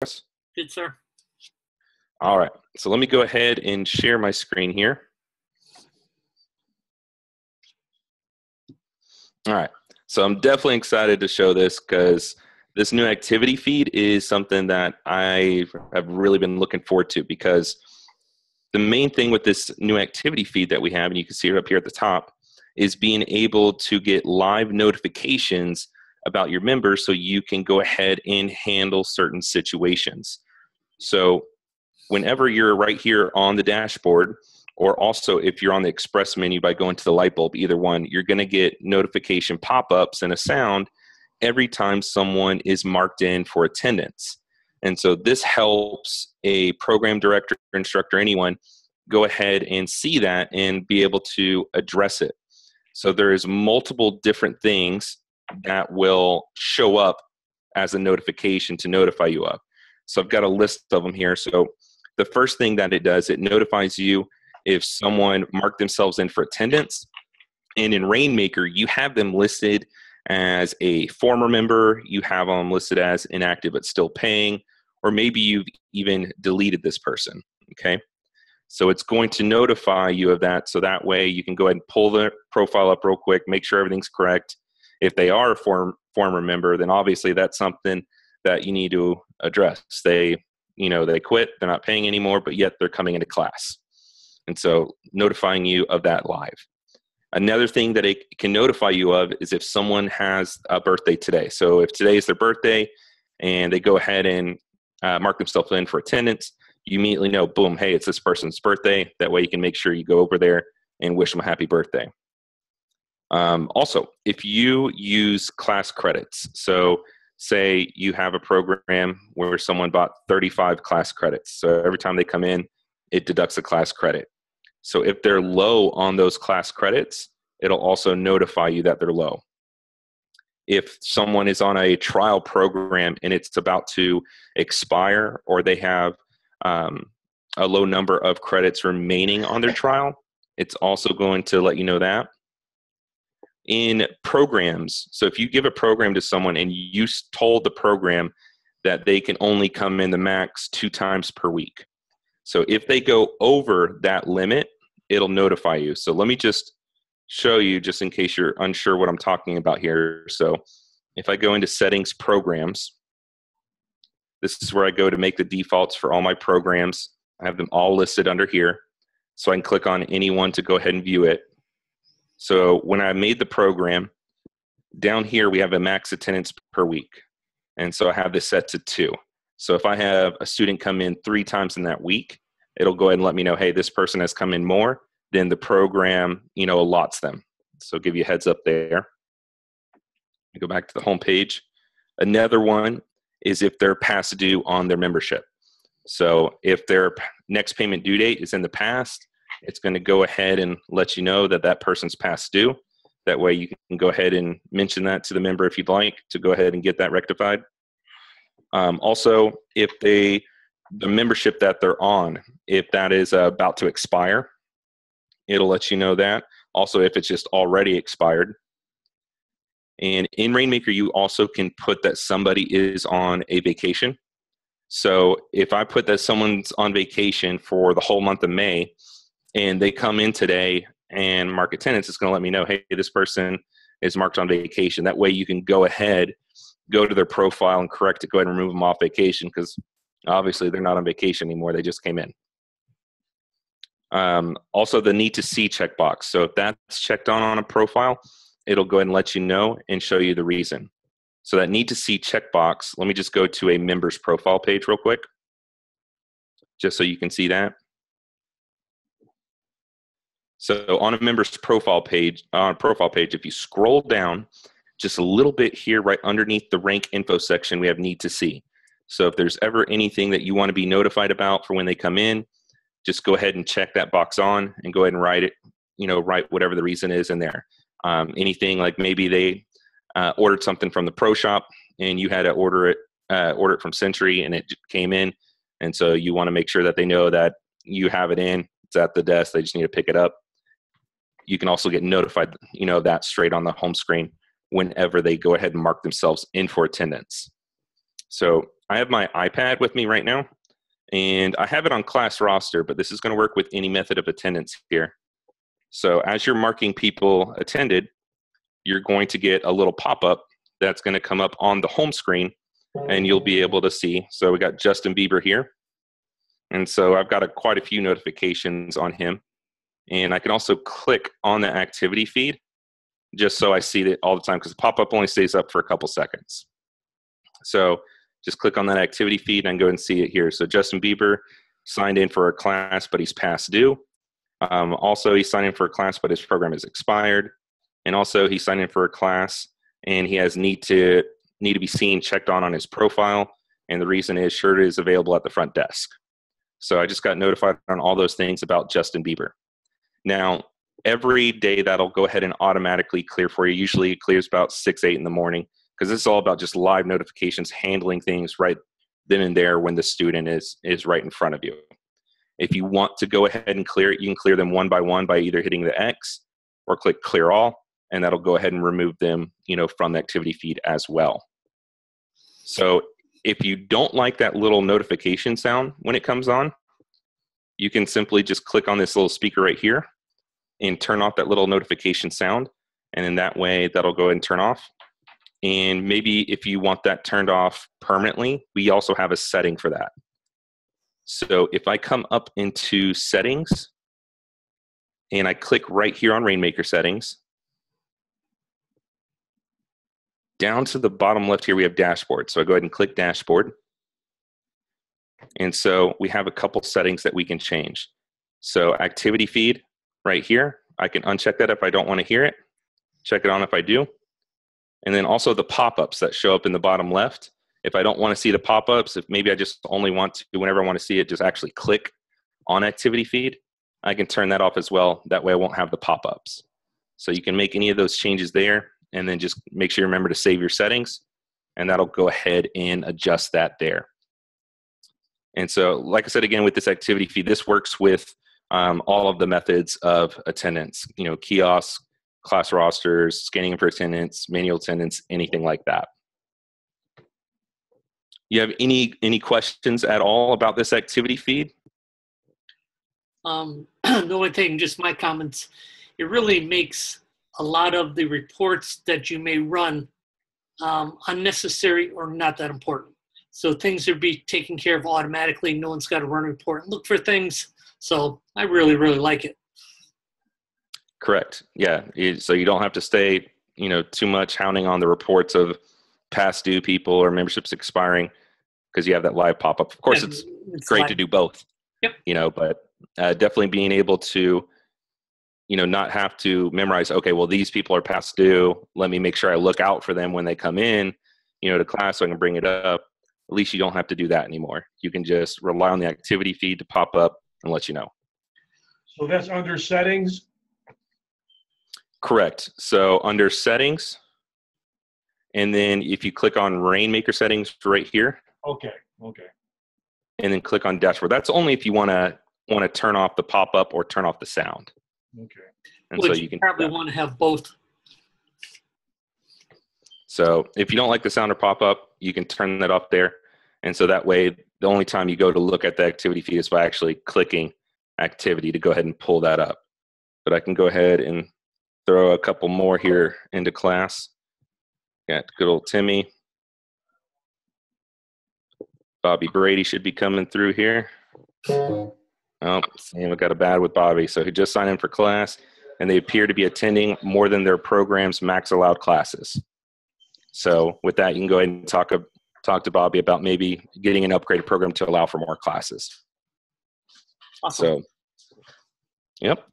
Good, sir. All right, so let me go ahead and share my screen here. All right, so I'm definitely excited to show this because this new activity feed is something that I have really been looking forward to, because the main thing with this new activity feed that we have, and you can see it up here at the top, is being able to get live notifications about your members so you can go ahead and handle certain situations. So whenever you're right here on the dashboard, or also if you're on the express menu by going to the light bulb, either one, you're going to get notification pop-ups and a sound every time someone is marked in for attendance. And so this helps a program director, instructor, anyone go ahead and see that and be able to address it. So there's multiple different things that will show up as a notification to notify you of. So I've got a list of them here. So the first thing that it does, it notifies you if someone marked themselves in for attendance. And in RainMaker, you have them listed as a former member, you have them listed as inactive but still paying, or maybe you've even deleted this person, okay? So it's going to notify you of that, so that way you can go ahead and pull the profile up real quick, make sure everything's correct. If they are a former member, then obviously that's something that you need to address. They quit, they're not paying anymore, but yet they're coming into class. And so notifying you of that live. Another thing that it can notify you of is if someone has a birthday today. So if today is their birthday and they go ahead and mark themselves in for attendance, you immediately know, boom, hey, it's this person's birthday. That way you can make sure you go over there and wish them a happy birthday. Also, if you use class credits, so say you have a program where someone bought 35 class credits. So every time they come in, it deducts a class credit. So if they're low on those class credits, it'll also notify you that they're low. If someone is on a trial program and it's about to expire, or they have a low number of credits remaining on their trial, it's also going to let you know that. In programs, so if you give a program to someone and you told the program that they can only come in the max 2 times per week. So if they go over that limit, it'll notify you. So let me just show you, just in case you're unsure what I'm talking about here. So if I go into settings, programs, this is where I go to make the defaults for all my programs. I have them all listed under here. So I can click on any one to go ahead and view it. So when I made the program, down here we have a max attendance per week. And so I have this set to 2. So if I have a student come in 3 times in that week, it'll go ahead and let me know, hey, this person has come in more than the program, allots them. So give you a heads up there. Go back to the home page. Another one is if they're past due on their membership. So if their next payment due date is in the past, it's going to go ahead and let you know that that person's past due. That way you can go ahead and mention that to the member if you'd like to go ahead and get that rectified. Also, if the membership that they're on, if that is about to expire, it'll let you know that. Also, if it's just already expired. And in RainMaker, you also can put that somebody is on a vacation. So if I put that someone's on vacation for the whole month of May, and they come in today and mark attendance, it's going to let me know, hey, this person is marked on vacation. That way you can go ahead, go to their profile and correct it, go ahead and remove them off vacation, because obviously they're not on vacation anymore. They just came in. Also, the need to see checkbox. So if that's checked on a profile, it'll go ahead and let you know and show you the reason. So that need to see checkbox, let me just go to a member's profile page real quick, just so you can see that. So on a member's profile page, if you scroll down just a little bit here, right underneath the rank info section, we have need to see. So if there's ever anything that you want to be notified about for when they come in, just go ahead and check that box on and go ahead and write it, write whatever the reason is in there. Anything like maybe they ordered something from the pro shop and you had to order it from Century and it came in. And so you want to make sure that they know that you have it in, it's at the desk, they just need to pick it up. You can also get notified, that straight on the home screen whenever they go ahead and mark themselves in for attendance. So I have my iPad with me right now, and I have it on class roster, but this is going to work with any method of attendance here. So as you're marking people attended, you're going to get a little pop-up that's going to come up on the home screen, and you'll be able to see. So we got Justin Bieber here. And so I've got quite a few notifications on him. And I can also click on the activity feed just so I see it all the time, because the pop-up only stays up for a couple seconds. So just click on that activity feed and go and see it here. So Justin Bieber signed in for a class, but he's past due. Also, he signed in for a class, but his program is expired. And also, he signed in for a class, and he has need to be seen checked on his profile. And the reason is shirt is available at the front desk. So I just got notified on all those things about Justin Bieber. Now, every day that'll go ahead and automatically clear for you. Usually it clears about 6, 8 in the morning, because this is all about just live notifications, handling things right then and there when the student is right in front of you. If you want to go ahead and clear it, you can clear them one by one by either hitting the X or click clear all, and that'll go ahead and remove them, from the activity feed as well. So if you don't like that little notification sound when it comes on, you can simply just click on this little speaker right here and turn off that little notification sound. And in that way, that'll go ahead and turn off. And maybe if you want that turned off permanently, we also have a setting for that. So if I come up into settings and I click right here on RainMaker settings, down to the bottom left here, we have dashboard. So I go ahead and click dashboard. And so we have a couple settings that we can change. So activity feed right here, I can uncheck that if I don't want to hear it, check it on if I do. And then also the pop-ups that show up in the bottom left. If I don't want to see the pop-ups, if maybe I just only want to, whenever I want to see it, just actually click on activity feed, I can turn that off as well. That way I won't have the pop-ups. So you can make any of those changes there, and then just make sure you remember to save your settings, and that'll go ahead and adjust that there. And so, like I said, again, with this activity feed, this works with all of the methods of attendance, kiosks, class rosters, scanning for attendance, manual attendance, anything like that. You have any questions at all about this activity feed? The only thing, just my comments, it really makes a lot of the reports that you may run unnecessary or not that important. So things would be taken care of automatically. No one's got to run a report and look for things. So I really, really like it. Correct. Yeah. So you don't have to stay, too much hounding on the reports of past due people or memberships expiring, because you have that live pop-up. Of course, it's great live to do both. Yep. But definitely being able to, not have to memorize, okay, well, these people are past due. Let me make sure I look out for them when they come in, to class so I can bring it up. At least you don't have to do that anymore. You can just rely on the activity feed to pop up and let you know. So that's under settings? Correct. So under settings, and then if you click on RainMaker settings right here. Okay. And then click on dashboard. That's only if you want to turn off the pop-up or turn off the sound. Okay. And Which so you can probably want to have both. So if you don't like the sound or pop-up, you can turn that off there. And so that way, the only time you go to look at the activity feed is by actually clicking activity to go ahead and pull that up. But I can go ahead and throw a couple more here into class. Got good old Timmy. Bobby Brady should be coming through here. Oh, Sam got a bad with Bobby. So he just signed in for class, and they appear to be attending more than their program's max allowed classes. So with that, you can go ahead and talk to Bobby about maybe getting an upgraded program to allow for more classes. Awesome. So, yep.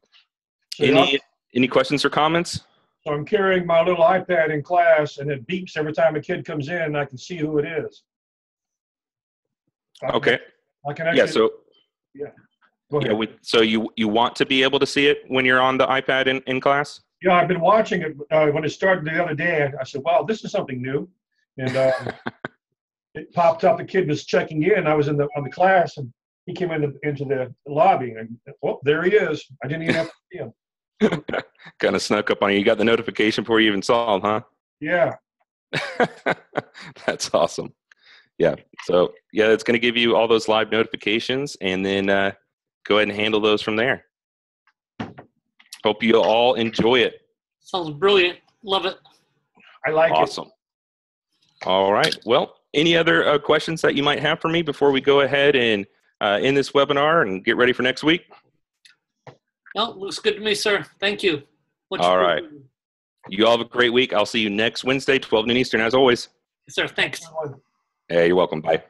Any questions or comments? So I'm carrying my little iPad in class, and it beeps every time a kid comes in, and I can see who it is. Okay. I can actually. Yeah. Go ahead. Yeah. So you want to be able to see it when you're on the iPad in class? Yeah, I've been watching it when it started the other day. I said, "Wow, this is something new," and it popped up. The kid was checking in. I was on the class, and he came into the lobby, and there he is. I didn't even have to see him. Kind of snuck up on you. You got the notification before you even saw him, huh? Yeah. That's awesome. Yeah. So yeah, it's going to give you all those live notifications, and then go ahead and handle those from there. Hope you all enjoy it. Sounds brilliant. Love it. I like it. Awesome. All right. Well, any other questions that you might have for me before we go ahead and end this webinar and get ready for next week? No, looks good to me, sir. Thank you. All right. You all have a great week. I'll see you next Wednesday, 12 noon Eastern, as always. Yes, sir. Thanks. Hey, you're welcome. Bye.